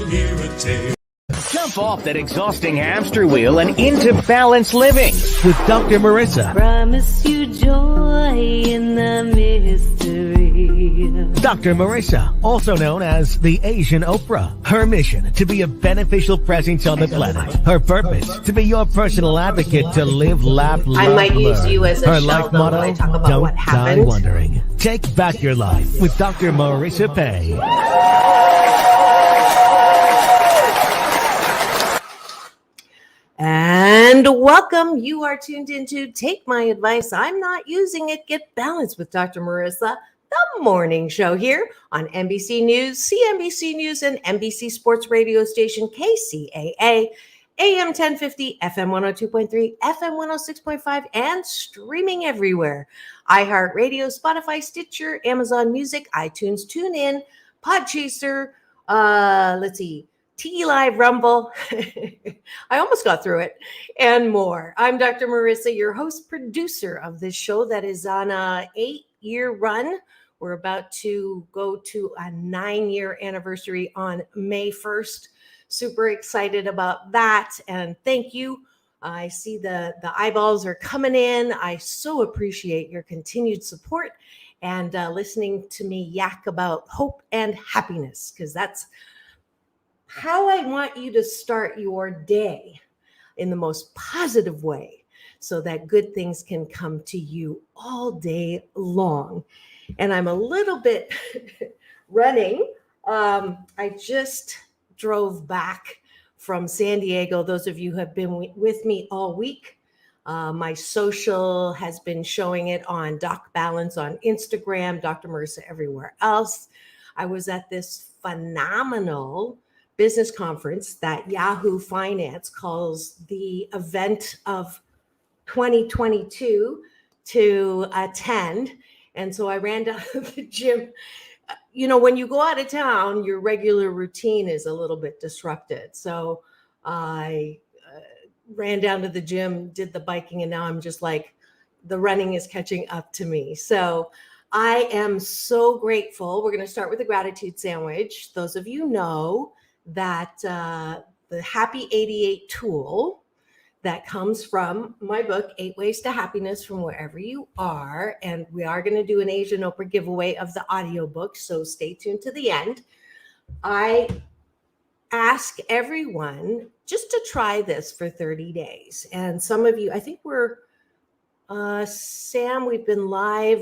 Hear a tale. Jump off that exhausting hamster wheel and into balanced living with Dr. Marissa. Promise you joy in the mystery. Dr. Marissa, also known as the Asian Oprah. Her mission, to be a beneficial presence on the planet. Her purpose, to be your personal advocate to live, laugh, love, I might use learn. you as a Her shell, life though, motto, when I talk about don't what die happened. wondering. Take back your life with Dr. Marissa Pay. And welcome. You are tuned into Take My Advice. I'm not using it. Get balanced with Dr. Marissa, the morning show here on NBC News, CNBC News, and NBC Sports radio station KCAA, AM 1050, FM 102.3, FM 106.5, and streaming everywhere. iHeartRadio, Spotify, Stitcher, Amazon Music, iTunes, TuneIn, Podchaser, T Live, Rumble. I almost got through it, and more. I'm Dr. Marissa, your host, producer of this show that is on an 8-year run. We're about to go to a 9-year anniversary on May 1st. Super excited about that, and thank you. I see the eyeballs are coming in. I so appreciate your continued support and listening to me yak about hope and happiness, because that's how I want you to start your day in the most positive way so that good things can come to you all day long. And I'm a little bit running. I just drove back from San Diego. Those of you who have been with me all week, my social has been showing it on Doc Balance on Instagram, Dr. Marissa everywhere else. I was at this phenomenal business conference that Yahoo Finance calls the event of 2022 to attend. And so I ran down to the gym. You know, when you go out of town, your regular routine is a little bit disrupted. So I ran down to the gym, did the biking, and now I'm just like, the running is catching up to me. So I am so grateful. We're going to start with the gratitude sandwich. Those of you know that the Happy 88 tool that comes from my book, 8 Ways to Happiness from Wherever You Are. And we are going to do an Asian Oprah giveaway of the audiobook, so stay tuned to the end. I ask everyone just to try this for 30 days. And some of you, I think we're, Sam, we've been live,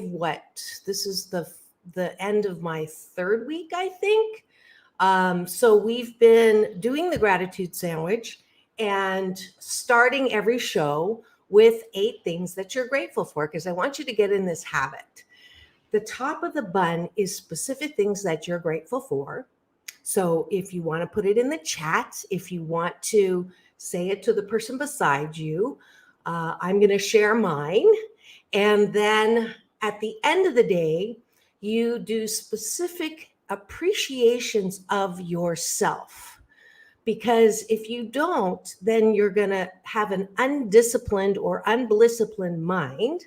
this is the end of my 3rd week, I think. So we've been doing the gratitude sandwich and starting every show with 8 things that you're grateful for, because I want you to get in this habit. The top of the bun is specific things that you're grateful for. So if you want to put it in the chat, if you want to say it to the person beside you, I'm going to share mine. And then at the end of the day, you do specific appreciations of yourself, because if you don't, then you're going to have an undisciplined or undisciplined mind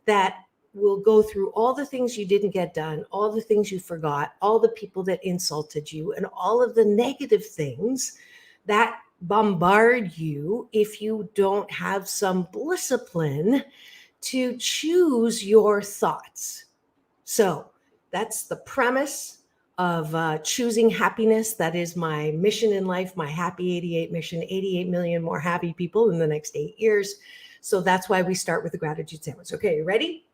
that will go through all the things you didn't get done, all the things you forgot, all the people that insulted you, and all of the negative things that bombard you if you don't have some discipline to choose your thoughts. So that's the premise of choosing happiness. That is my mission in life, my Happy 88 mission, 88 million more happy people in the next 8 years. So that's why we start with the gratitude sandwich. Okay, you ready?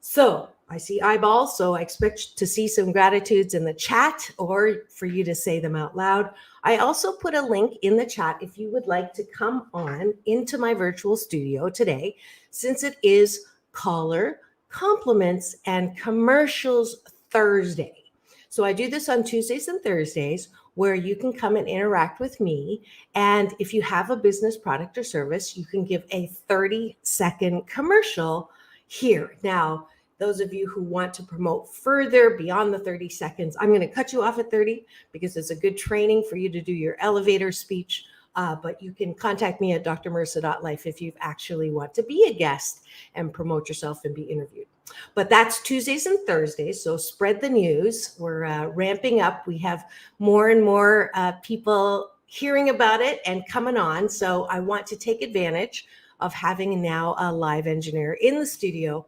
So I see eyeballs, so I expect to see some gratitudes in the chat or for you to say them out loud. I also put a link in the chat if you would like to come on into my virtual studio today, since it is Caller Compliments and Commercials Thursday. So I do this on Tuesdays and Thursdays, where you can come and interact with me. And if you have a business product or service, you can give a 30-second commercial here. Now, those of you who want to promote further beyond the 30 seconds, I'm going to cut you off at 30 because it's a good training for you to do your elevator speech. But you can contact me at drmarissa.life if you actually want to be a guest and promote yourself and be interviewed. But that's Tuesdays and Thursdays, so spread the news. We're ramping up. We have more and more people hearing about it and coming on. So I want to take advantage of having now a live engineer in the studio.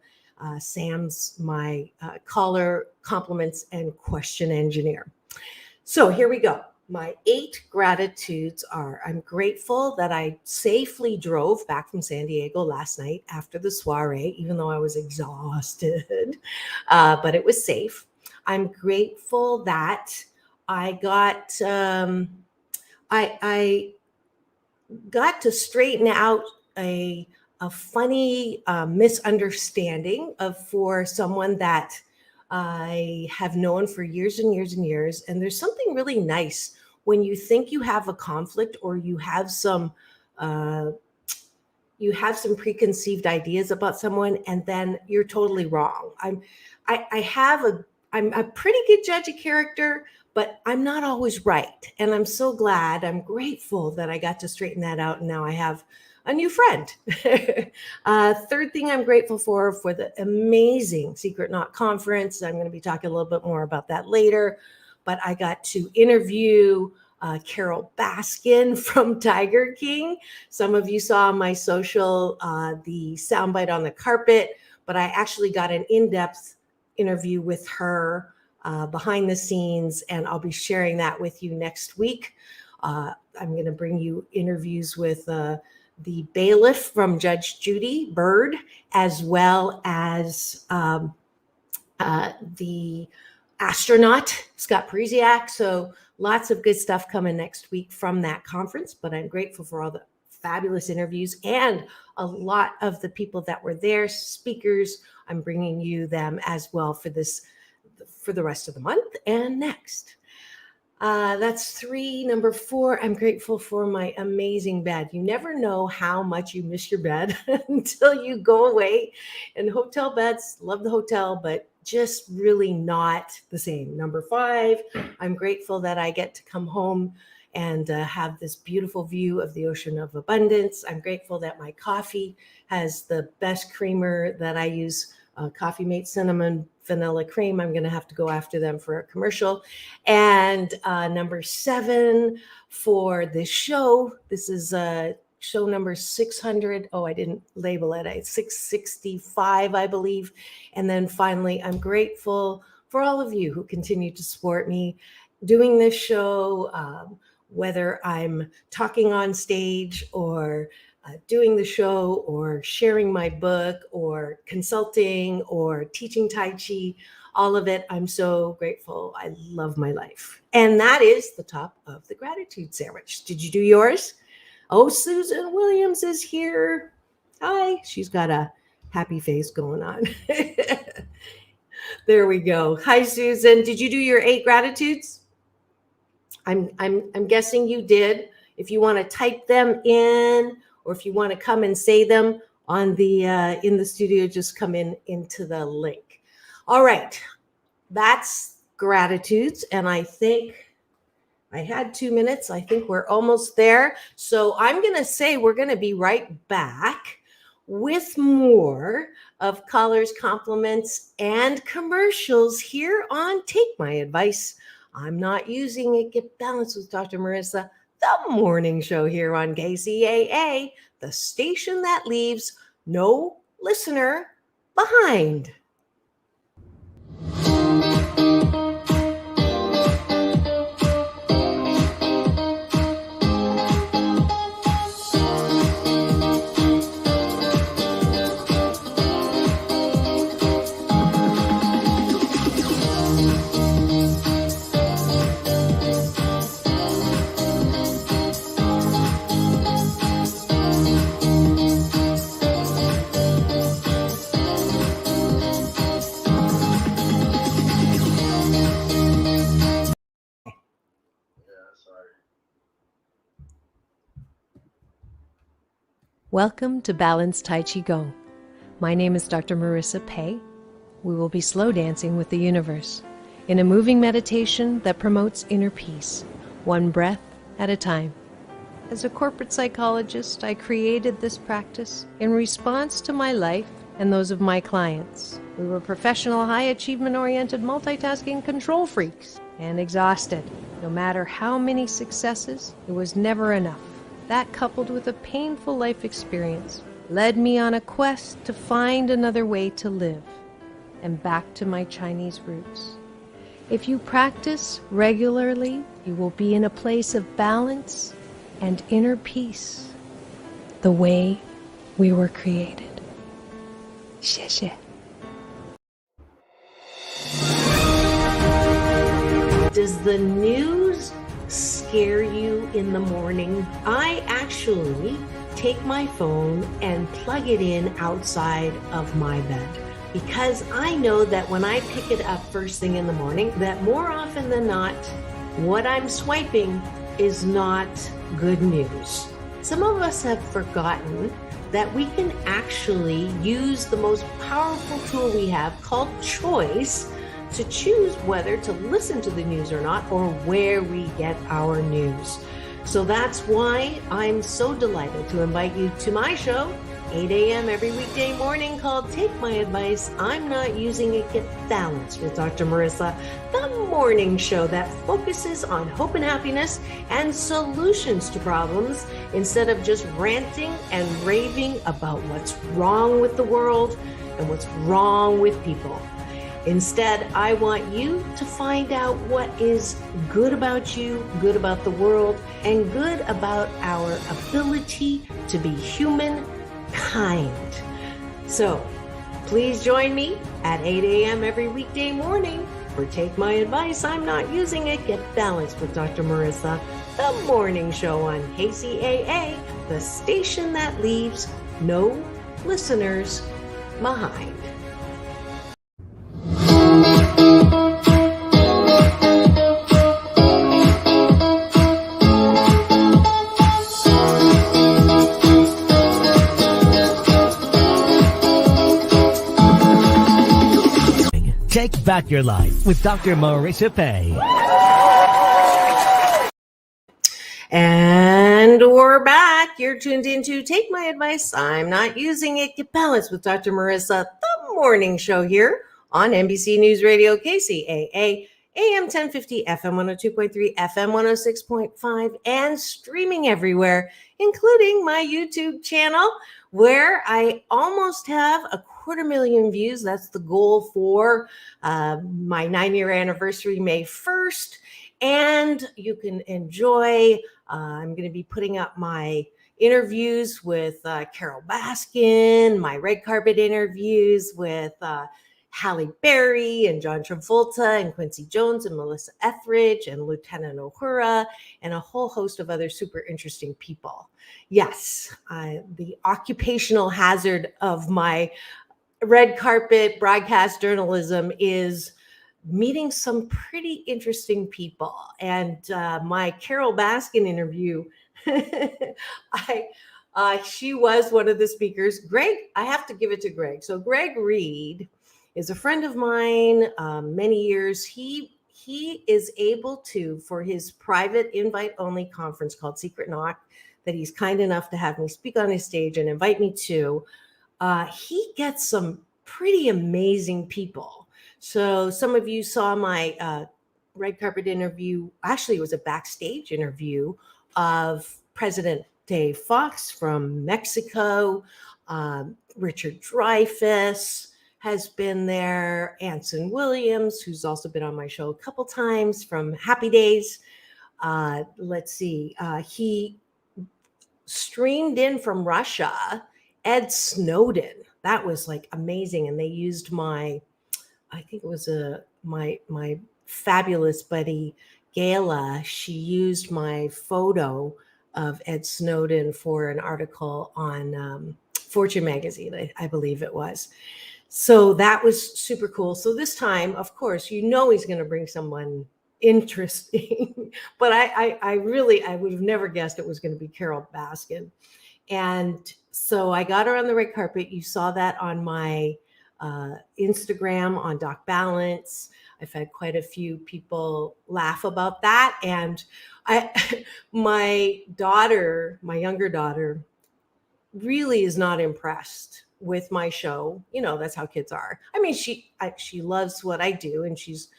Sam's my caller, compliments, and question engineer. So here we go. My 8 gratitudes are: I'm grateful that I safely drove back from San Diego last night after the soiree, even though I was exhausted, but it was safe. I'm grateful that I got I got to straighten out a funny misunderstanding for someone that I have known for years and years and years. And there's something really nice when you think you have a conflict or you have some preconceived ideas about someone, and then you're totally wrong. I'm a pretty good judge of character, but I'm not always right. And I'm so glad, I'm grateful that I got to straighten that out. And now I have a new friend. Third thing I'm grateful for the amazing Secret Knot Conference. I'm going to be talking a little bit more about that later, but I got to interview Carol Baskin from Tiger King. Some of you saw on my social the soundbite on the carpet, but I actually got an in-depth interview with her behind the scenes, and I'll be sharing that with you next week. I'm going to bring you interviews with the bailiff from Judge Judy Bird, as well as the astronaut, Scott Parisiak. So lots of good stuff coming next week from that conference, but I'm grateful for all the fabulous interviews and a lot of the people that were there, speakers. I'm bringing you them as well for the rest of the month and next. That's 3. Number 4, I'm grateful for my amazing bed. You never know how much you miss your bed until you go away. And hotel beds, love the hotel, but just really not the same. Number 5, I'm grateful that I get to come home and have this beautiful view of the ocean of abundance. I'm grateful that my coffee has the best creamer that I use, Coffee Mate Cinnamon Vanilla Cream. I'm going to have to go after them for a commercial. And number 7 for this show, this is show number 600. Oh, I didn't label it. It's 665, I believe. And then finally, I'm grateful for all of you who continue to support me doing this show, whether I'm talking on stage or doing the show or sharing my book or consulting or teaching Tai Chi, all of it. I'm so grateful. I love my life. And that is the top of the gratitude sandwich. Did you do yours? Oh, Susan Williams is here. Hi. She's got a happy face going on. There we go. Hi, Susan. Did you do your 8 gratitudes? I'm guessing you did. If you want to type them in, or if you want to come and say them on the in the studio, just come into the link. All right, that's gratitudes, and I think I had 2 minutes. I think we're almost there. So I'm going to say we're going to be right back with more of callers' compliments and commercials here on Take My Advice. I'm Not Using It. Get Balanced with Dr. Marissa, the morning show here on KCAA, the station that leaves no listener behind. Welcome to Balanced Tai Chi Go. My name is Dr. Marissa Pei. We will be slow dancing with the universe in a moving meditation that promotes inner peace, one breath at a time. As a corporate psychologist, I created this practice in response to my life and those of my clients. We were professional, high achievement-oriented, multitasking control freaks and exhausted. No matter how many successes, it was never enough. That, coupled with a painful life experience, led me on a quest to find another way to live and back to my Chinese roots. If you practice regularly, you will be in a place of balance and inner peace, the way we were created. 谢谢. Does the news scare you in the morning? I actually take my phone and plug it in outside of my bed, because I know that when I pick it up first thing in the morning, that more often than not, what I'm swiping is not good news. Some of us have forgotten that we can actually use the most powerful tool we have, called choice, to choose whether to listen to the news or not, or where we get our news. So that's why I'm so delighted to invite you to my show, 8 a.m. every weekday morning, called Take My Advice, I'm Not Using It, Get Balanced with Dr. Marissa, the morning show that focuses on hope and happiness and solutions to problems, instead of just ranting and raving about what's wrong with the world and what's wrong with people. Instead, I want you to find out what is good about you, good about the world, and good about our ability to be human kind. So please join me at 8 a.m. every weekday morning for Take My Advice, I'm Not Using It, Get Balanced with Dr. Marissa, the morning show on KCAA, the station that leaves no listeners behind. Take back your life with Dr. Marissa Pay. And we're back. You're tuned into Take My Advice, I'm Not Using It, Get Balanced with Dr. Marissa, the morning show here on NBC News Radio, KCAA, AM 1050, FM 102.3, FM 106.5, and streaming everywhere, including my YouTube channel, where I almost have 250,000 views. That's the goal for my 9-year anniversary, May 1st. And you can enjoy, I'm going to be putting up my interviews with Carol Baskin, my red carpet interviews with Halle Berry and John Travolta and Quincy Jones and Melissa Etheridge and Lieutenant Uhura and a whole host of other super interesting people. Yes, the occupational hazard of my red carpet broadcast journalism is meeting some pretty interesting people. And my Carol Baskin interview, she was one of the speakers. Greg, I have to give it to Greg. So Greg Reed is a friend of mine, many years. He is able to, for his private invite-only conference called Secret Knock, that he's kind enough to have me speak on his stage and invite me to, he gets some pretty amazing people. So some of you saw my red carpet interview. Actually, it was a backstage interview of President Dave Fox from Mexico. Richard Dreyfuss has been there. Anson Williams, who's also been on my show a couple times, from Happy Days. Let's see. He streamed in from Russia, Ed Snowden. That was like amazing. And they used my fabulous buddy, Gayla. She used my photo of Ed Snowden for an article on Fortune magazine, I believe it was. So that was super cool. So this time, of course, he's going to bring someone interesting, but I would have never guessed it was going to be Carol Baskin. And so I got her on the red carpet. You saw that on my Instagram on Doc Balance. I've had quite a few people laugh about that. And my younger daughter, really is not impressed with my show. That's how kids are. I mean, she loves what I do, and she's,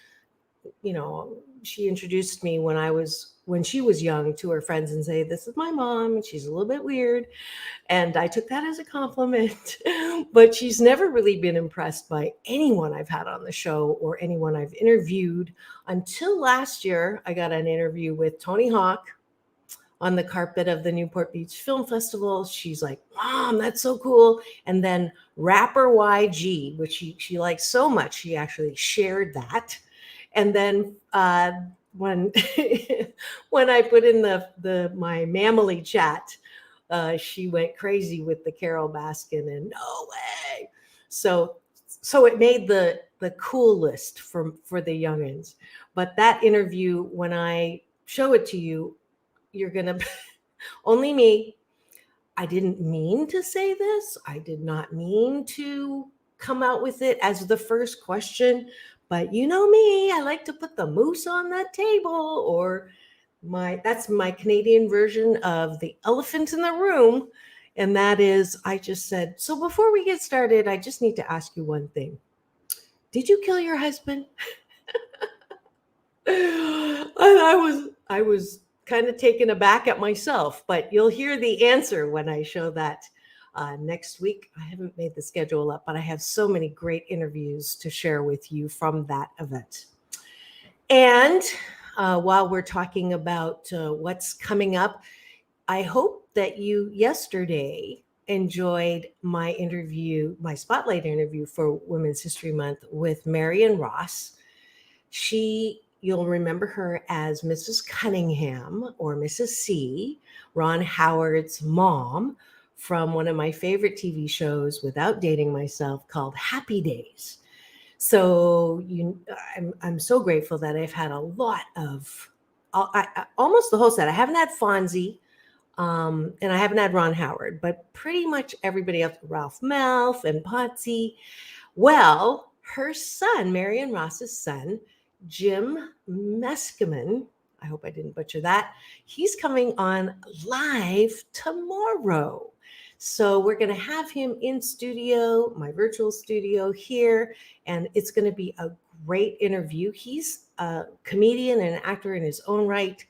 she introduced me when she was young to her friends and say, "This is my mom, and she's a little bit weird." And I took that as a compliment. But she's never really been impressed by anyone I've had on the show or anyone I've interviewed until last year. I got an interview with Tony Hawk on the carpet of the Newport Beach Film Festival. She's like, "Mom, that's so cool." And then rapper YG, which she likes so much, she actually shared that. And then when when I put in my Mamily chat, she went crazy with the Carol Baskin and "No way." So it made the cool list for the youngins. But that interview, when I show it to you, you're gonna only me. I didn't mean to say this. I did not mean to come out with it as the first question, but you know me, I like to put the moose on that table, or that's my Canadian version of the elephant in the room. And that is, I just said, "So before we get started, I just need to ask you one thing. Did you kill your husband?" And I was kind of taken aback at myself, but you'll hear the answer when I show that next week. I haven't made the schedule up, but I have so many great interviews to share with you from that event. And while we're talking about what's coming up, I hope that you yesterday enjoyed my spotlight interview for Women's History Month with Marion Ross. You'll remember her as Mrs. Cunningham, or Mrs. C, Ron Howard's mom, from one of my favorite TV shows, without dating myself, called Happy Days. So I'm so grateful that I've had a lot of, almost the whole set. I haven't had Fonzie, and I haven't had Ron Howard, but pretty much everybody else, Ralph Malph and Potsy. Well, her son, Marion Ross's son, Jim Meskimen, I hope I didn't butcher that, he's coming on live tomorrow. So we're going to have him in studio, my virtual studio here, and it's going to be a great interview. He's a comedian and an actor in his own right,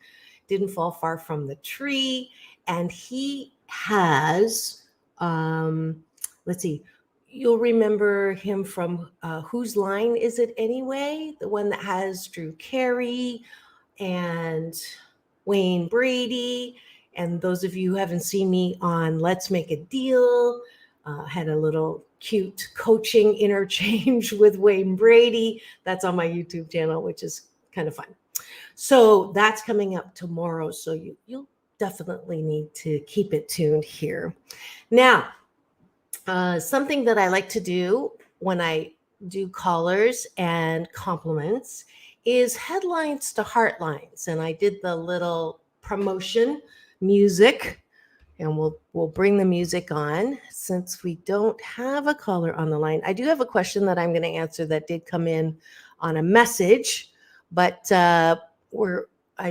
didn't fall far from the tree, and he has, let's see, you'll remember him from Whose Line Is It Anyway? The one that has Drew Carey and Wayne Brady. And those of you who haven't seen me on Let's Make a Deal, had a little cute coaching interchange with Wayne Brady. That's on my YouTube channel, which is kind of fun. So that's coming up tomorrow. So you'll definitely need to keep it tuned here. Now, something that I like to do when I do callers and compliments is headlines to heartlines. And I did the little promotion music, and we'll bring the music on since we don't have a caller on the line. I do have a question that I'm going to answer that did come in on a message, but I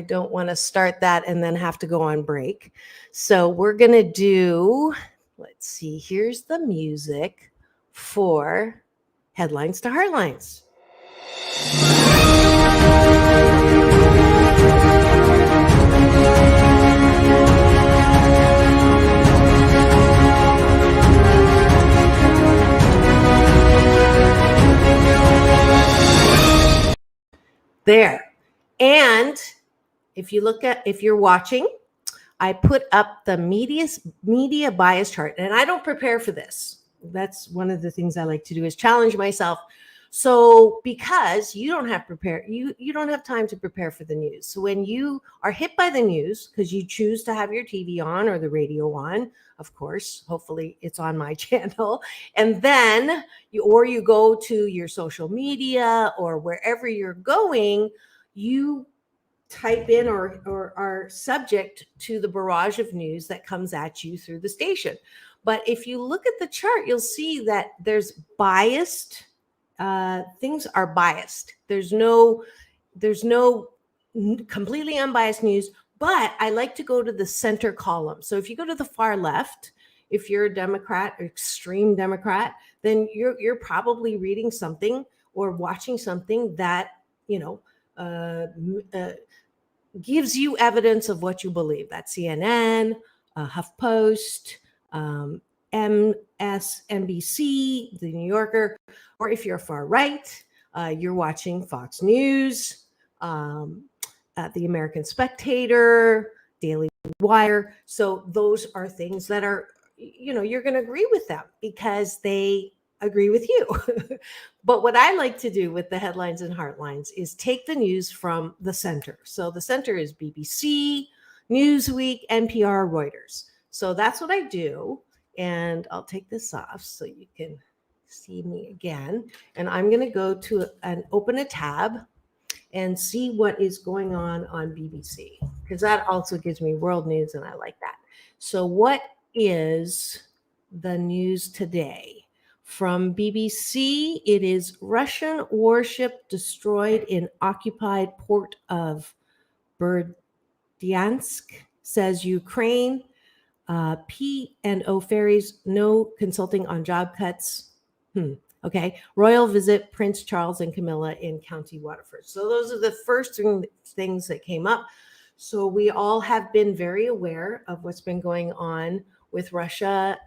don't want to start that and then have to go on break. So we're going to do, let's see, here's the music for Headlines to Heartlines. There. And if you're watching, I put up the media bias chart, and I don't prepare for this. That's one of the things I like to do, is challenge myself. So because you don't have time to prepare for the news. So when you are hit by the news, because you choose to have your TV on or the radio on, of course, hopefully it's on my channel, and then you go to your social media or wherever you're going, you type in or are subject to the barrage of news that comes at you through the station. But if you look at the chart, you'll see that there's biased things are biased. There's no completely unbiased news, but I like to go to the center column. So if you go to the far left, if you're a Democrat or extreme Democrat, then you're probably reading something or watching something that, gives you evidence of what you believe. That's CNN, HuffPost, MSNBC, The New Yorker, or if you're far right, you're watching Fox News, The American Spectator, Daily Wire. So those are things that are, you're going to agree with them because they agree with you. But what I like to do with the headlines and heartlines is take the news from the center. So the center is BBC, Newsweek, NPR, Reuters. So that's what I do. And I'll take this off so you can see me again. And I'm going to go to open a tab and see what is going on BBC, because that also gives me world news and I like that. So what is the news today? From BBC, it is Russian warship destroyed in occupied port of Berdyansk, says Ukraine. P&O ferries, no consulting on job cuts. Okay. Royal visit Prince Charles and Camilla in County Waterford. So those are the first things that came up. So we all have been very aware of what's been going on with Russia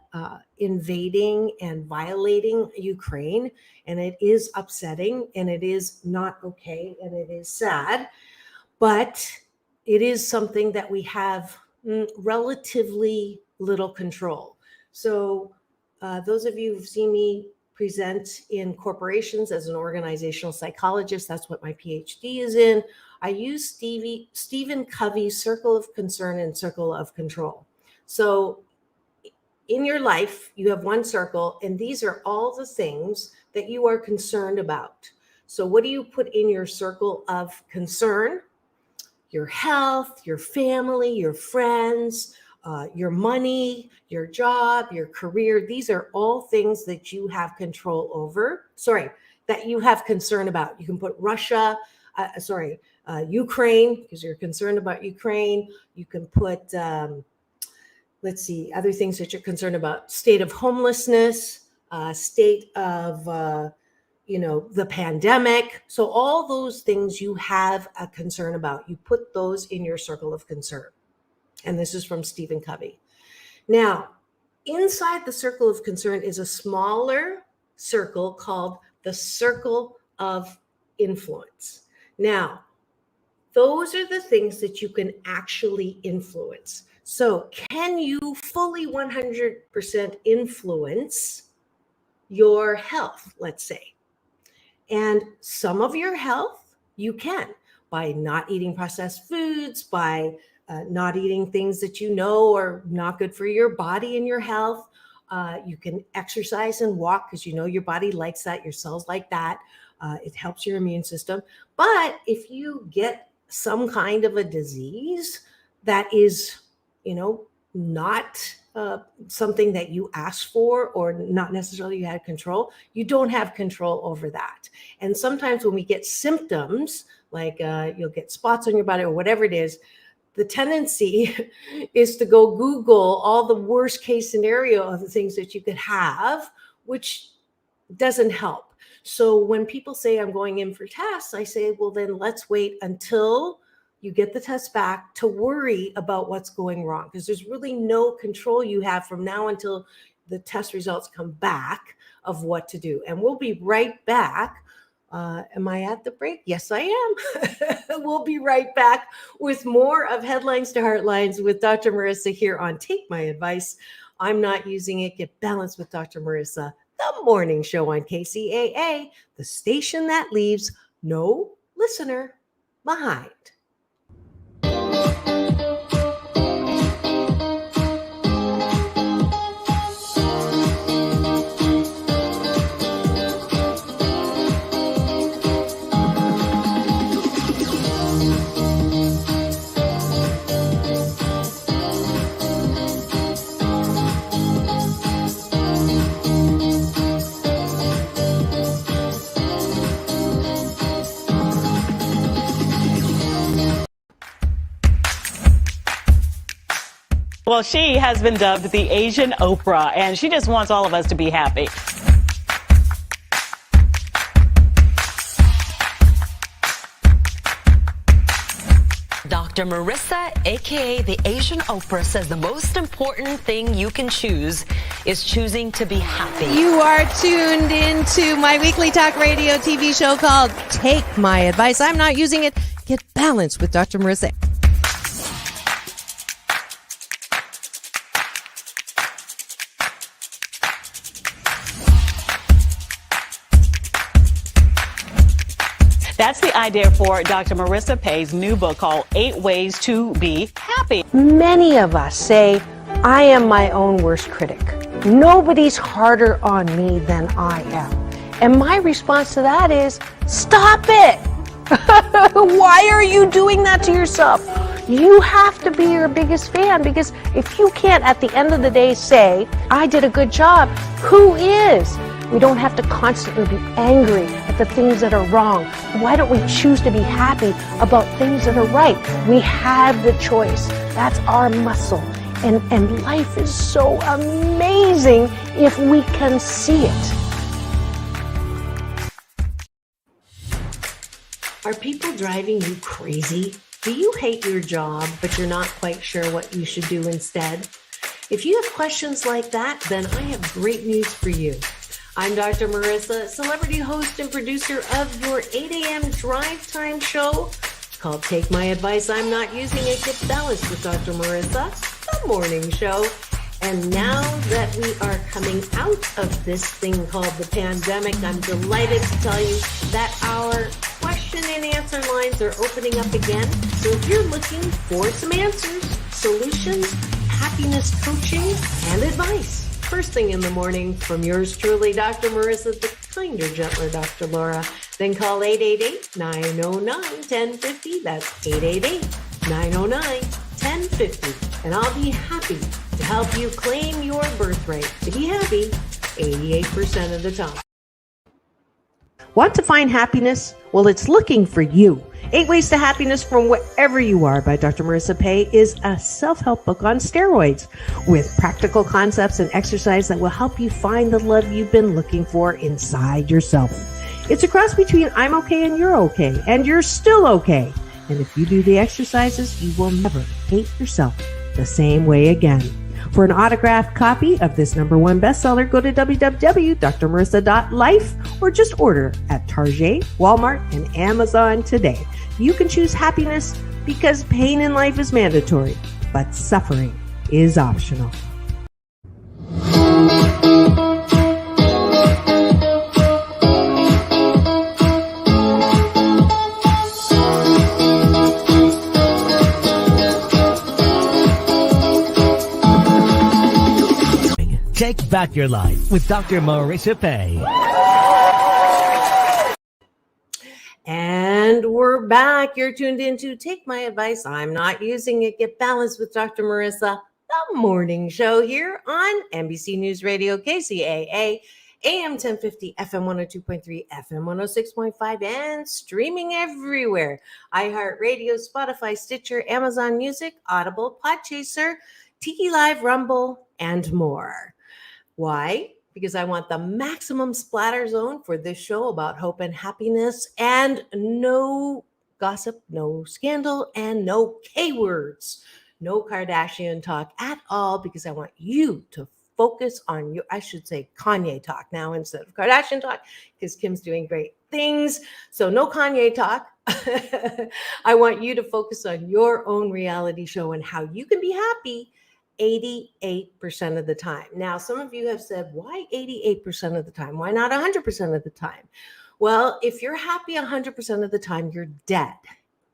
invading and violating Ukraine. And it is upsetting and it is not okay and it is sad. But it is something that we have relatively little control. So those of you who've seen me present in corporations as an organizational psychologist, that's what my PhD is in. I use Stephen Covey's circle of concern and circle of control. So in your life, you have one circle, and these are all the things that you are concerned about. So what do you put in your circle of concern? Your health, your family, your friends, your money, your job, your career. These are all things that you have control over. That you have concern about. You can put Russia, Ukraine, because you're concerned about Ukraine. You can put, other things that you're concerned about. State of homelessness, state of, the pandemic. So all those things you have a concern about, you put those in your circle of concern. And this is from Stephen Covey. Now, inside the circle of concern is a smaller circle called the circle of influence. Now, those are the things that you can actually influence. So can you fully 100% influence your health, let's say? And some of your health you can by not eating processed foods, by not eating things that you know are not good for your body and your health. You can exercise and walk because you know your body likes that, your cells like that. It helps your immune system. But if you get some kind of a disease that is, not something that you asked for or not necessarily you had control, you don't have control over that. And sometimes when we get symptoms, like you'll get spots on your body or whatever it is, the tendency is to go Google all the worst case scenario of the things that you could have, which doesn't help. So when people say I'm going in for tests, I say, well, then let's wait until you get the test back to worry about what's going wrong, because there's really no control you have from now until the test results come back of what to do. And we'll be right back. Am I at the break? Yes, I am. We'll be right back with more of Headlines to Heartlines with Dr. Marissa here on Take My Advice. I'm Not Using It. Get Balanced with Dr. Marissa, the morning show on KCAA, the station that leaves no listener behind. Well, she has been dubbed the Asian Oprah, and she just wants all of us to be happy. Dr. Marissa, aka the Asian Oprah, says the most important thing you can choose is choosing to be happy. You are tuned into my weekly talk radio TV show called Take My Advice. I'm not using it. Get balanced with Dr. Marissa. That's the idea for Dr. Marissa Pay's new book called 8 Ways to Be Happy. Many of us say, I am my own worst critic. Nobody's harder on me than I am. And my response to that is, stop it. Why are you doing that to yourself? You have to be your biggest fan, because if you can't at the end of the day say, I did a good job, who is? We don't have to constantly be angry at the things that are wrong. Why don't we choose to be happy about things that are right? We have the choice. That's our muscle. And life is so amazing if we can see it. Are people driving you crazy? Do you hate your job, but you're not quite sure what you should do instead? If you have questions like that, then I have great news for you. I'm Dr. Marissa, celebrity host and producer of your 8 a.m. drive time show called Take My Advice, I'm Not Using It, Get Balanced with Dr. Marissa, the morning show. And now that we are coming out of this thing called the pandemic, I'm delighted to tell you that our question and answer lines are opening up again. So if you're looking for some answers, solutions, happiness coaching, and advice, first thing in the morning from yours truly, Dr. Marissa, the kinder, gentler Dr. Laura, then call 888-909-1050. That's 888-909-1050. And I'll be happy to help you claim your birthright to be happy 88% of the time. Want to find happiness? Well, it's looking for you. 8 Ways to Happiness from Wherever You Are by Dr. Marissa Pay is a self-help book on steroids with practical concepts and exercise that will help you find the love you've been looking for inside yourself. It's a cross between I'm okay and you're okay, and you're still okay. And if you do the exercises, you will never hate yourself the same way again. For an autographed copy of this #1 bestseller, go to www.drmarissa.life or just order at Target, Walmart, and Amazon today. You can choose happiness because pain in life is mandatory, but suffering is optional. Take back your life with Dr. Marissa Pay. And we're back. You're tuned in to Take My Advice, I'm Not Using It, Get Balanced with Dr. Marissa, the morning show here on NBC News Radio, KCAA, AM 1050, FM 102.3, FM 106.5, and streaming everywhere. iHeartRadio, Spotify, Stitcher, Amazon Music, Audible, Podchaser, Tiki Live, Rumble, and more. Why? Because I want the maximum splatter zone for this show about hope and happiness, and no gossip, no scandal, and no K-words. No Kardashian talk at all, because I want you to focus on I should say Kanye talk now instead of Kardashian talk, because Kim's doing great things. So no Kanye talk. I want you to focus on your own reality show and how you can be happy 88% of the time. Now, some of you have said, why 88% of the time? Why not 100% of the time? Well, if you're happy 100% of the time, you're dead.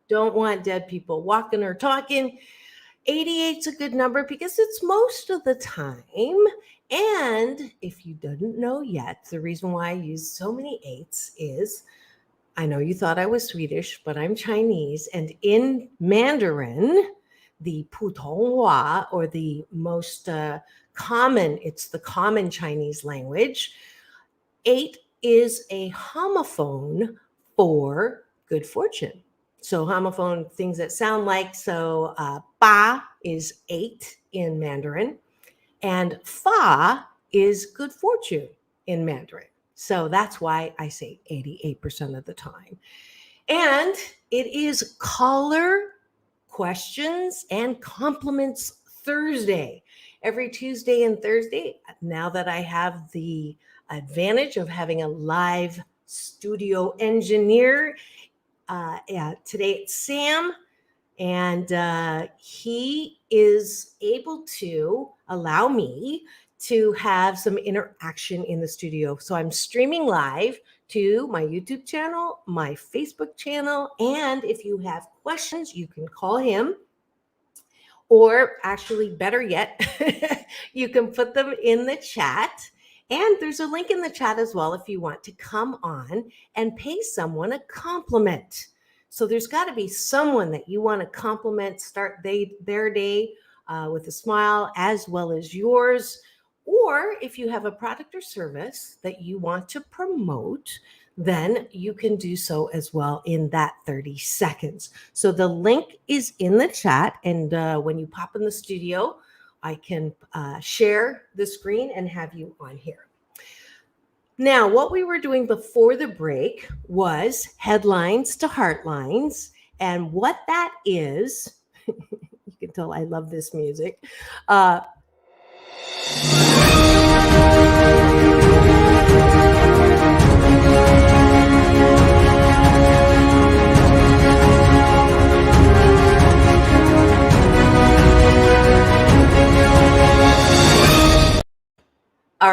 Don't want dead people walking or talking. 88's a good number because it's most of the time. And if you didn't know yet, the reason why I use so many eights is, I know you thought I was Swedish, but I'm Chinese. And in Mandarin, the Putonghua, or the most common, it's the common Chinese language, 8 is a homophone for good fortune. So homophone, things that sound like. So ba is 8 in Mandarin, and fa is good fortune in Mandarin. So that's why I say 88% of the time. And it is caller questions and compliments Thursday. Every Tuesday and Thursday, now that I have the advantage of having a live studio engineer, today it's Sam, and he is able to allow me to have some interaction in the studio. So I'm streaming live to my YouTube channel, my Facebook channel, and if you have questions, you can call him. Or actually, better yet, you can put them in the chat. And there's a link in the chat as well if you want to come on and pay someone a compliment. So there's got to be someone that you want to compliment, start their day with a smile as well as yours. Or if you have a product or service that you want to promote, then you can do so as well in that 30 seconds. So the link is in the chat. And when you pop in the studio, I can share the screen and have you on here. Now, what we were doing before the break was headlines to heartlines. And what that is, you can tell I love this music. All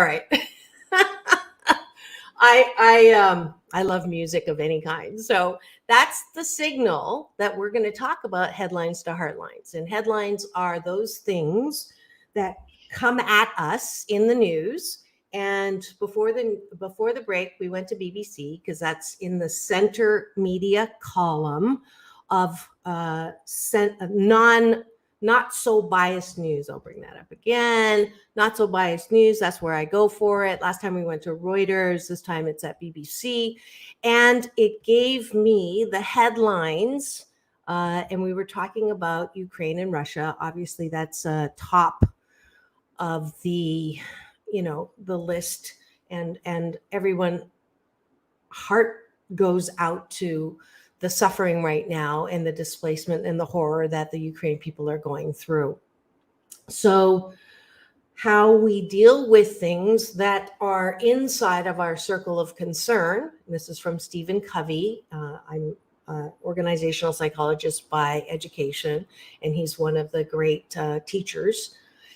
right. I love music of any kind. So that's the signal that we're going to talk about headlines to heartlines. And headlines are those things that come at us in the news. And before the break, we went to BBC because that's in the center media column of not so biased news. I'll bring that up again. Not so biased news. That's where I go for it. Last time we went to Reuters. This time it's at BBC. And it gave me the headlines. And we were talking about Ukraine and Russia. Obviously, that's top of the list. And everyone heart goes out to the suffering right now and the displacement and the horror that the Ukraine people are going through. So how we deal with things that are inside of our circle of concern. This is from Stephen Covey. I'm an organizational psychologist by education, and he's one of the great teachers.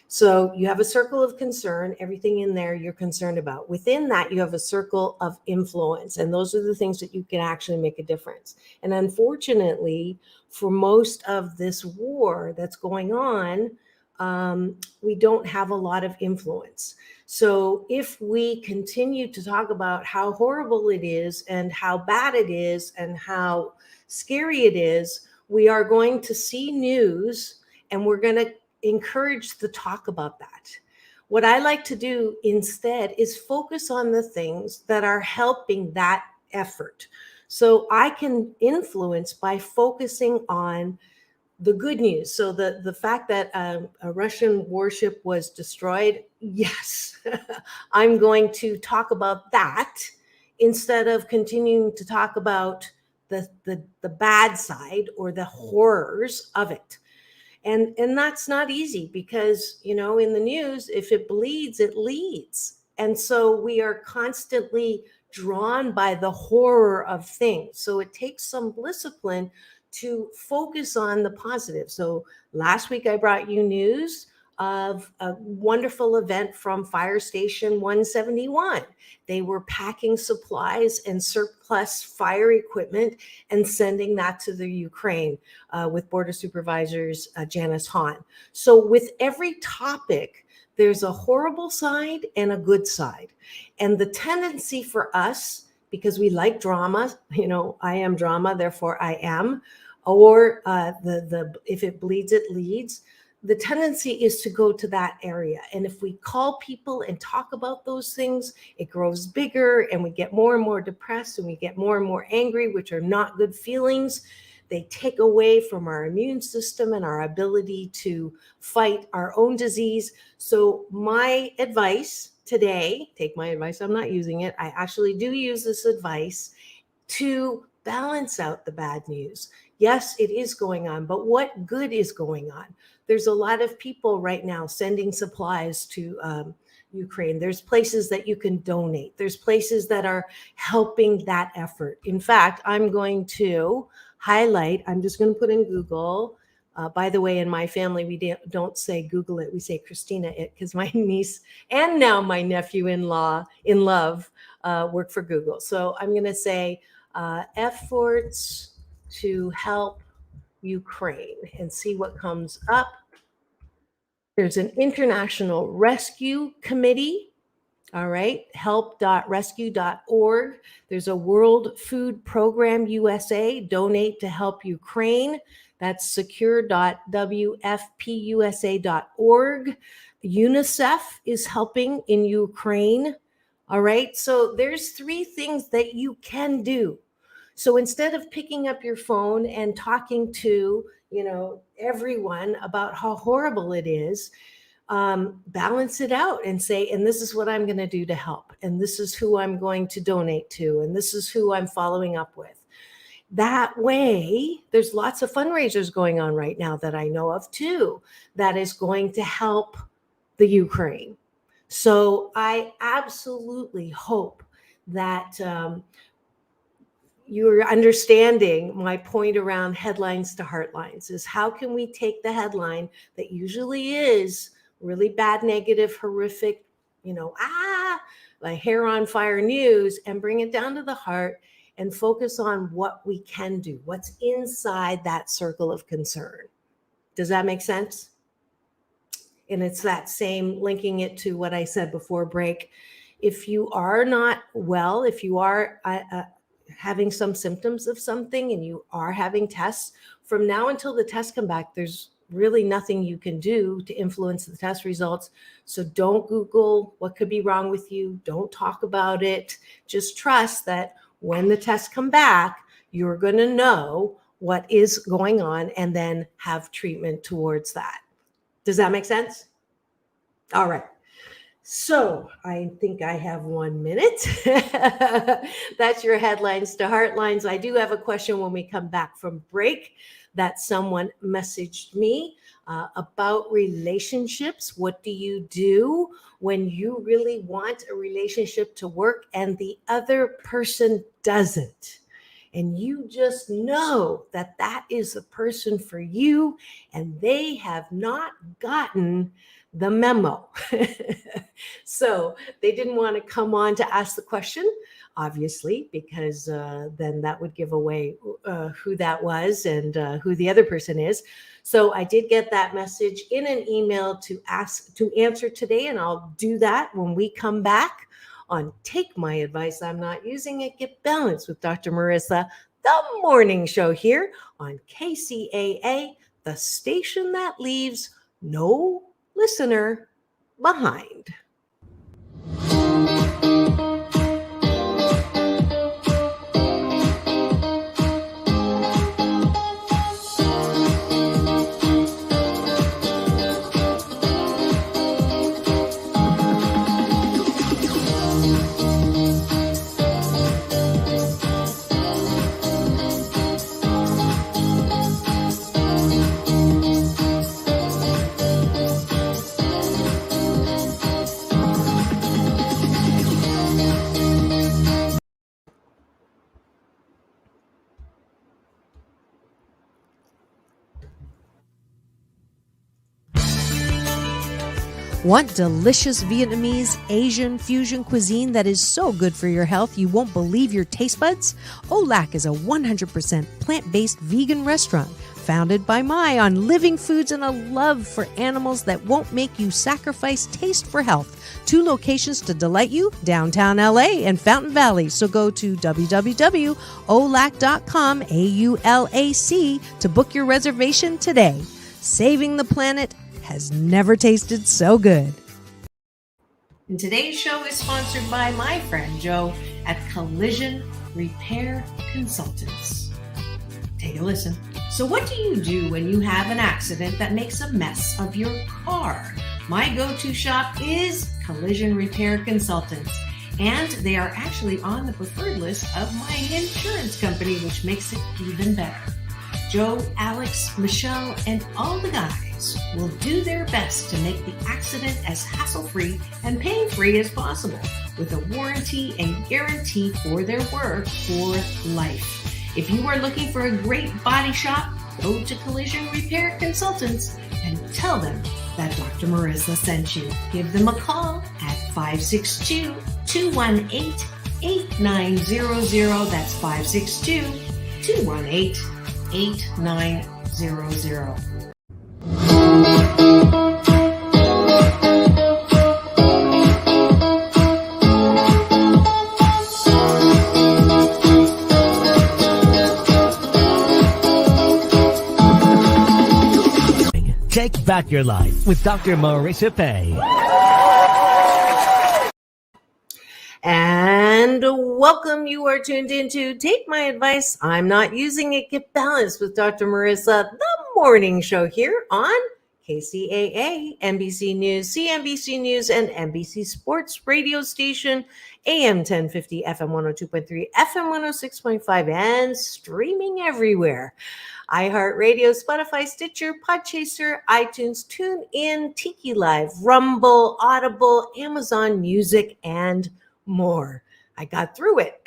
So you have a circle of concern, everything in there you're concerned about. Within that, you have a circle of influence, and those are the things that you can actually make a difference. And unfortunately, for most of this war that's going on, we don't have a lot of influence. So if we continue to talk about how horrible it is and how bad it is and how scary it is, we are going to see news and we're going to encourage the talk about that. What I like to do instead is focus on the things that are helping that effort. So I can influence by focusing on the good news. So the fact that a Russian warship was destroyed, yes, I'm going to talk about that instead of continuing to talk about the bad side or the horrors of it. And that's not easy because, in the news, if it bleeds, it leads. And so we are constantly drawn by the horror of things. So it takes some discipline to focus on the positive. So last week I brought you news of a wonderful event from Fire Station 171. They were packing supplies and surplus fire equipment and sending that to the Ukraine with Border Supervisors Janice Hahn. So with every topic, there's a horrible side and a good side. And the tendency for us, because we like drama, I am drama, therefore I am, or if it bleeds, it leads. The tendency is to go to that area. And if we call people and talk about those things, it grows bigger and we get more and more depressed and we get more and more angry, which are not good feelings. They take away from our immune system and our ability to fight our own disease. So my advice today, take my advice, I'm not using it. I actually do use this advice to balance out the bad news. Yes, it is going on, but what good is going on? There's a lot of people right now sending supplies to Ukraine. There's places that you can donate. There's places that are helping that effort. In fact, I'm going to highlight, I'm just going to put in Google. By the way, in my family, we don't say Google it. We say Christina it, because my niece and now my nephew-in-law in love work for Google. So I'm going to say efforts to help Ukraine and see what comes up. There's an international rescue committee. All right, help.rescue.org. There's a World Food Program USA, donate to help Ukraine. That's secure.wfpusa.org. UNICEF is helping in Ukraine. All right, so there's 3 things that you can do. So instead of picking up your phone and talking to, everyone about how horrible it is, balance it out and say, and this is what I'm going to do to help. And this is who I'm going to donate to. And this is who I'm following up with. That way, there's lots of fundraisers going on right now that I know of too, that is going to help the Ukraine. So I absolutely hope that you're understanding my point around headlines to heartlines is how can we take the headline that usually is really bad, negative, horrific, like hair on fire news, and bring it down to the heart and focus on what we can do, what's inside that circle of concern. Does that make sense? And it's that same, linking it to what I said before break. If you are not well, if you are having some symptoms of something and you are having tests, from now until the tests come back, there's really nothing you can do to influence the test results. So don't Google what could be wrong with you. Don't talk about it. Just trust that when the tests come back, you're going to know what is going on and then have treatment towards that. Does that make sense? All right. So I think I have 1 minute. That's your headlines to heartlines. I do have a question when we come back from break that someone messaged me about relationships. What do you do when you really want a relationship to work and the other person doesn't? And you just know that that is the person for you and they have not gotten the memo. So they didn't want to come on to ask the question, obviously, because then that would give away who that was and who the other person is. So I did get that message in an email to answer today, and I'll do that when we come back on Take My Advice, I'm Not Using It, Get Balanced with Dr. Marissa, the morning show here on KCAA, the station that leaves no listener behind. Want delicious Vietnamese Asian fusion cuisine that is so good for your health you won't believe your taste buds? Olac is a 100% plant-based vegan restaurant founded by Mai on living foods and a love for animals that won't make you sacrifice taste for health. 2 locations to delight you, downtown LA and Fountain Valley. So go to www.olac.com, AULAC, to book your reservation today. Saving the planet has never tasted so good. And today's show is sponsored by my friend Joe at Collision Repair Consultants. Take a listen. So what do you do when you have an accident that makes a mess of your car? My go-to shop is Collision Repair Consultants, and they are actually on the preferred list of my insurance company, which makes it even better. Joe, Alex, Michelle, and all the guys will do their best to make the accident as hassle-free and pain-free as possible, with a warranty and guarantee for their work for life. If you are looking for a great body shop, go to Collision Repair Consultants and tell them that Dr. Marissa sent you. Give them a call at 562-218-8900. That's 562-218-8900. Take back your life with Dr. Marissa Pay. And welcome. You are tuned into Take My Advice. I'm Not Using It. Get Balanced with Dr. Marissa, the morning show here on KCAA, NBC News, CNBC News, and NBC Sports radio station, AM 1050, FM 102.3, FM 106.5, and streaming everywhere. iHeartRadio, Spotify, Stitcher, Podchaser, iTunes, TuneIn, Tiki Live, Rumble, Audible, Amazon Music, and more. I got through it.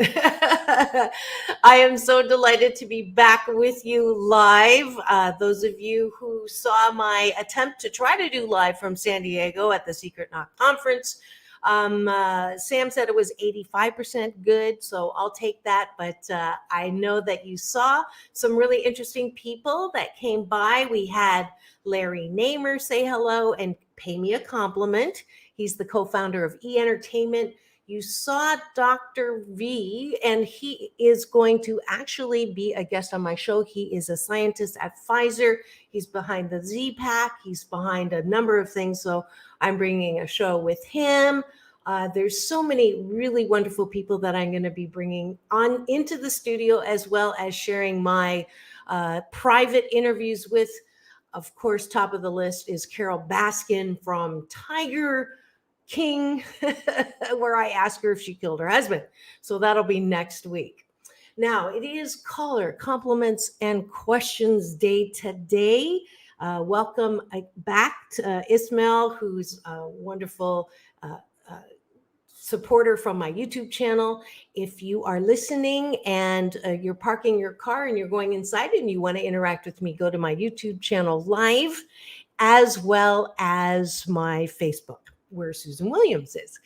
I am so delighted to be back with you live. Those of you who saw my attempt to try to do live from San Diego at the Secret Knock Conference, Sam said it was 85% good, so I'll take that. But I know that you saw some really interesting people that came by. We had Larry Namer say hello and pay me a compliment. He's the co-founder of E-Entertainment. You saw Dr. V, and he is going to actually be a guest on my show. He is a scientist at Pfizer. He's behind the Z-Pack. He's behind a number of things. So I'm bringing a show with him. There's so many really wonderful people that I'm going to be bringing on into the studio, as well as sharing my private interviews with. Of course, top of the list is Carol Baskin from Tiger King, where I ask her if she killed her husband. So that'll be next week. Now, it is caller compliments and questions day today. Welcome back to Ismail, who's a wonderful supporter from my YouTube channel. If you are listening and you're parking your car and you're going inside and you want to interact with me, go to my YouTube channel live, as well as my Facebook, where Susan Williams is.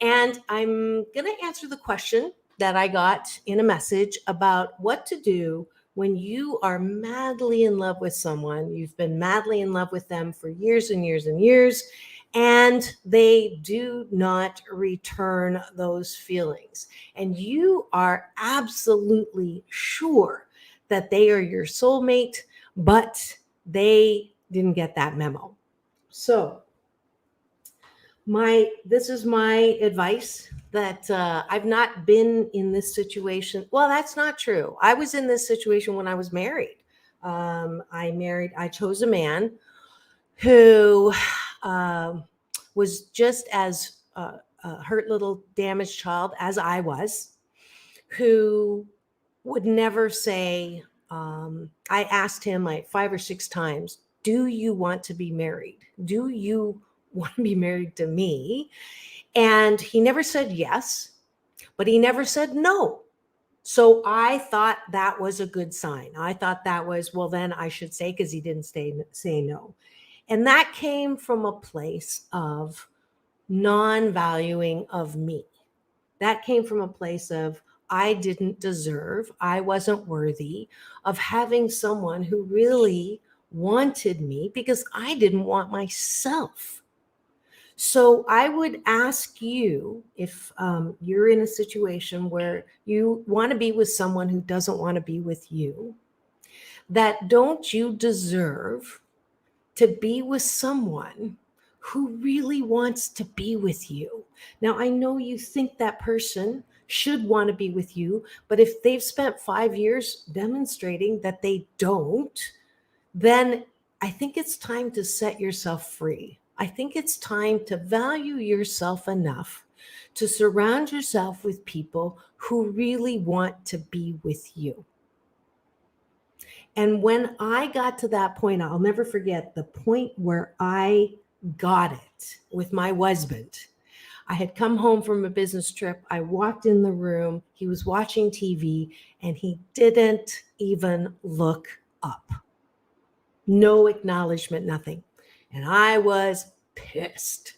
And I'm going to answer the question that I got in a message about what to do when you are madly in love with someone. You've been madly in love with them for years and years and years, and they do not return those feelings. And you are absolutely sure that they are your soulmate, but they didn't get that memo. So this is my advice, that I've not been in this situation. Well, that's not true. I was in this situation when I was married. I chose a man who was just as a hurt little damaged child as I was, who would never say, I asked him like 5 or 6 times, do you want to be married? Do you want to be married to me? And he never said yes, but he never said no. So I thought that was a good sign. I thought that was, well, then I should say, because he didn't say no. And that came from a place of non-valuing of me. That came from a place of, I didn't deserve, I wasn't worthy of having someone who really wanted me, because I didn't want myself. So I would ask you, if you're in a situation where you want to be with someone who doesn't want to be with you, that don't you deserve to be with someone who really wants to be with you? Now, I know you think that person should want to be with you. But if they've spent 5 years demonstrating that they don't, then I think it's time to set yourself free. I think it's time to value yourself enough to surround yourself with people who really want to be with you. And when I got to that point, I'll never forget the point where I got it with my husband. I had come home from a business trip. I walked in the room. He was watching TV and he didn't even look up. No acknowledgement, nothing. And I was pissed.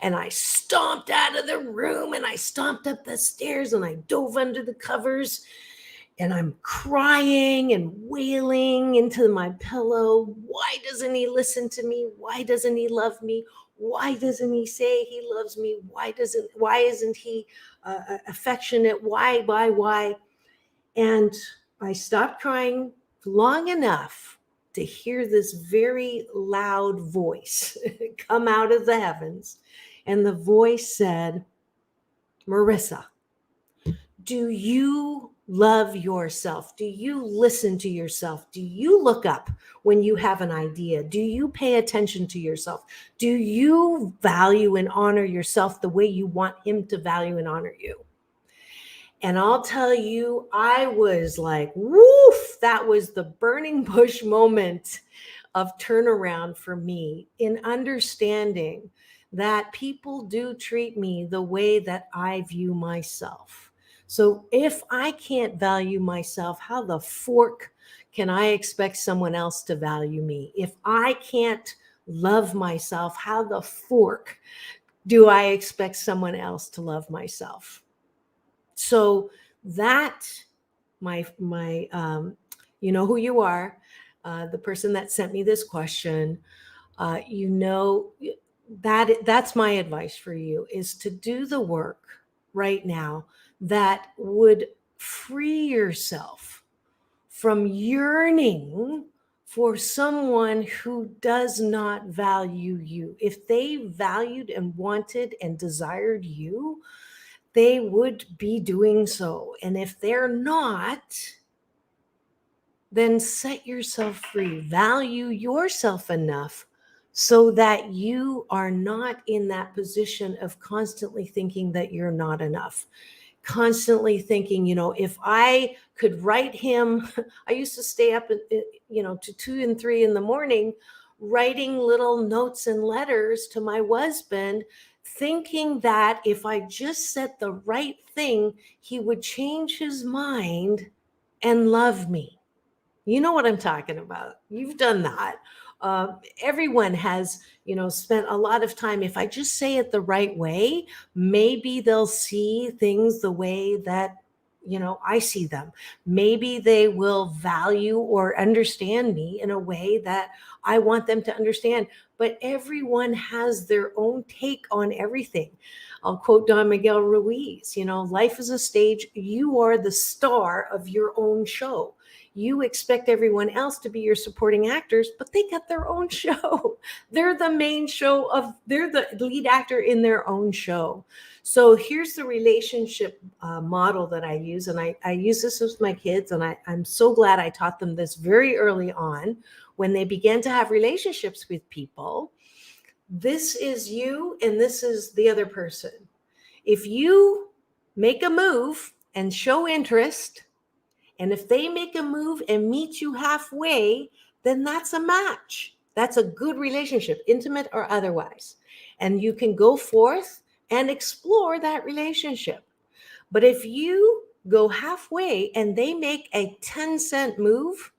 And I stomped out of the room and I stomped up the stairs and I dove under the covers. And I'm crying and wailing into my pillow. Why doesn't he listen to me? Why doesn't he love me? Why doesn't he say he loves me? Why isn't he affectionate? Why? And I stopped crying long enough to hear this very loud voice come out of the heavens. And the voice said, Marissa, do you love yourself? Do you listen to yourself? Do you look up when you have an idea? Do you pay attention to yourself? Do you value and honor yourself the way you want him to value and honor you? And I'll tell you, I was like, woof, that was the burning bush moment of turnaround for me in understanding that people do treat me the way that I view myself. So if I can't value myself, how the fork can I expect someone else to value me? If I can't love myself, how the fork do I expect someone else to love myself? So that my you know who you are, the person that sent me this question, that's my advice for you, is to do the work right now that would free yourself from yearning for someone who does not value you. If they valued and wanted and desired you, they would be doing so. And if they're not, then set yourself free. Value yourself enough so that you are not in that position of constantly thinking that you're not enough. Constantly thinking, if I could write him, I used to stay up, to 2 and 3 in the morning, writing little notes and letters to my husband, thinking that if I just said the right thing, he would change his mind and love me. You know what I'm talking about. You've done that. Everyone has, spent a lot of time. If I just say it the right way, maybe they'll see things the way that, I see them. Maybe they will value or understand me in a way that I want them to understand. But everyone has their own take on everything. I'll quote Don Miguel Ruiz, life is a stage. You are the star of your own show. You expect everyone else to be your supporting actors, but they got their own show. They're the main they're the lead actor in their own show. So here's the relationship model that I use. And I use this with my kids. And I'm so glad I taught them this very early on when they began to have relationships with people. This is you and this is the other person. If you make a move and show interest, and if they make a move and meet you halfway, then that's a match. That's a good relationship, intimate or otherwise. And you can go forth and explore that relationship. But if you go halfway and they make a 10-cent move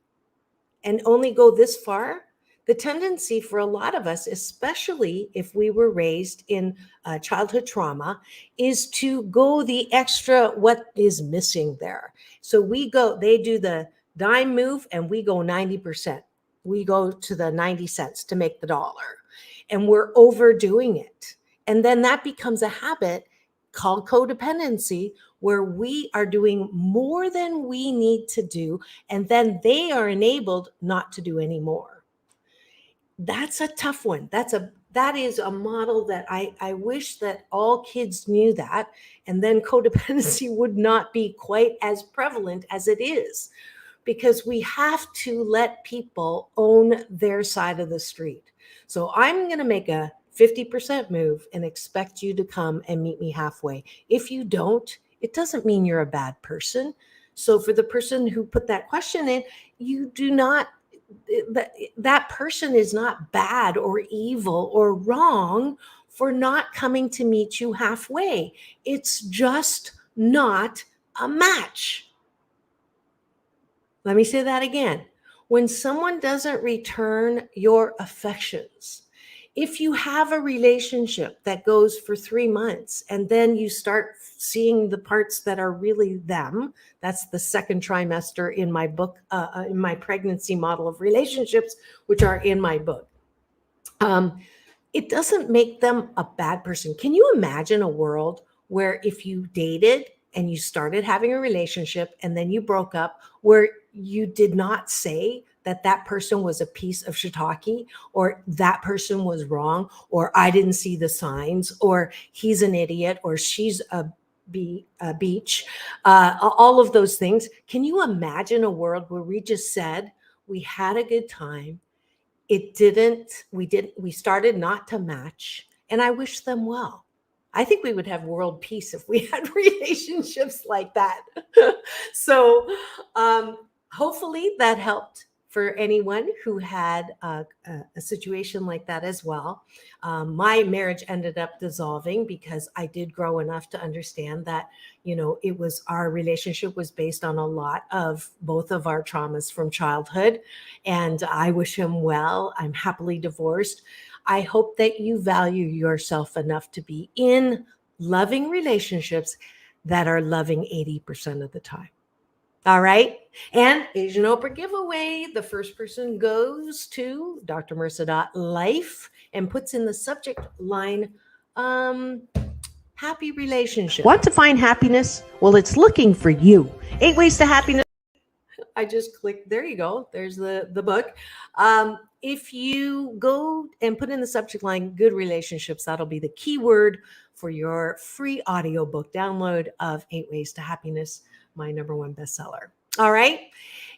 and only go this far, the tendency for a lot of us, especially if we were raised in childhood trauma, is to go the extra, what is missing there. So they do the dime move and we go 90%. We go to the 90 cents to make the dollar and we're overdoing it. And then that becomes a habit called codependency, where we are doing more than we need to do. And then they are enabled not to do any more. That's a tough one. That's a that is a model that I wish that all kids knew that, and then codependency would not be quite as prevalent as it is, because we have to let people own their side of the street. So I'm going to make a 50% move and expect you to come and meet me halfway. If you don't, it doesn't mean you're a bad person. So for the person who put that question in, you do not, that person is not bad or evil or wrong for not coming to meet you halfway. It's just not a match. Let me say that again. When someone doesn't return your affections, if you have a relationship that goes for 3 months and then you start seeing the parts that are really them, that's the second trimester in my book, in my pregnancy model of relationships, which are in my book. It doesn't make them a bad person. Can you imagine a world where if you dated and you started having a relationship and then you broke up, where you did not say that that person was a piece of shiitake, or that person was wrong, or I didn't see the signs, or he's an idiot, or she's a beach, all of those things? Can you imagine a world where we just said we had a good time? We started not to match, and I wish them well. I think we would have world peace if we had relationships like that. So hopefully that helped for anyone who had a situation like that as well. My marriage ended up dissolving because I did grow enough to understand that, it was, our relationship was based on a lot of both of our traumas from childhood. And I wish him well. I'm happily divorced. I hope that you value yourself enough to be in loving relationships that are loving 80% of the time. All right. And Asian Oprah giveaway. The first person goes to drmarissa.life and puts in the subject line, happy relationship. Want to find happiness? Well, it's looking for you. 8 Ways to Happiness. I just clicked. There you go. There's the book. If you go and put in the subject line, good relationships, that'll be the keyword for your free audiobook download of 8 Ways to Happiness, my #1 bestseller. All right.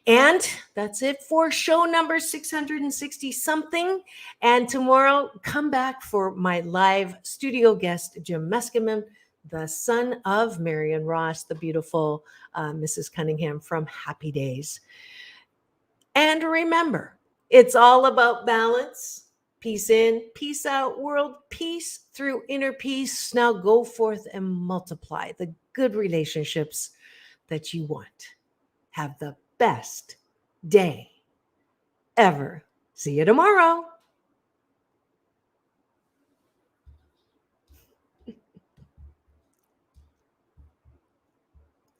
And that's it for show number 660 something. And tomorrow, come back for my live studio guest, Jim Meskimen, the son of Marion Ross, the beautiful Mrs. Cunningham from Happy Days. And remember, it's all about balance. Peace in, peace out, world peace through inner peace. Now go forth and multiply the good relationships that you want. Have the best day ever. See you tomorrow.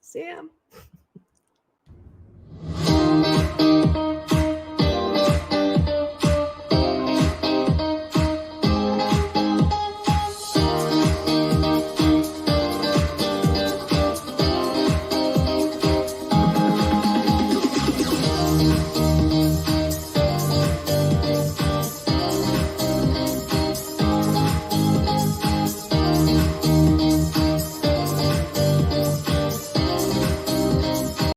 Sam.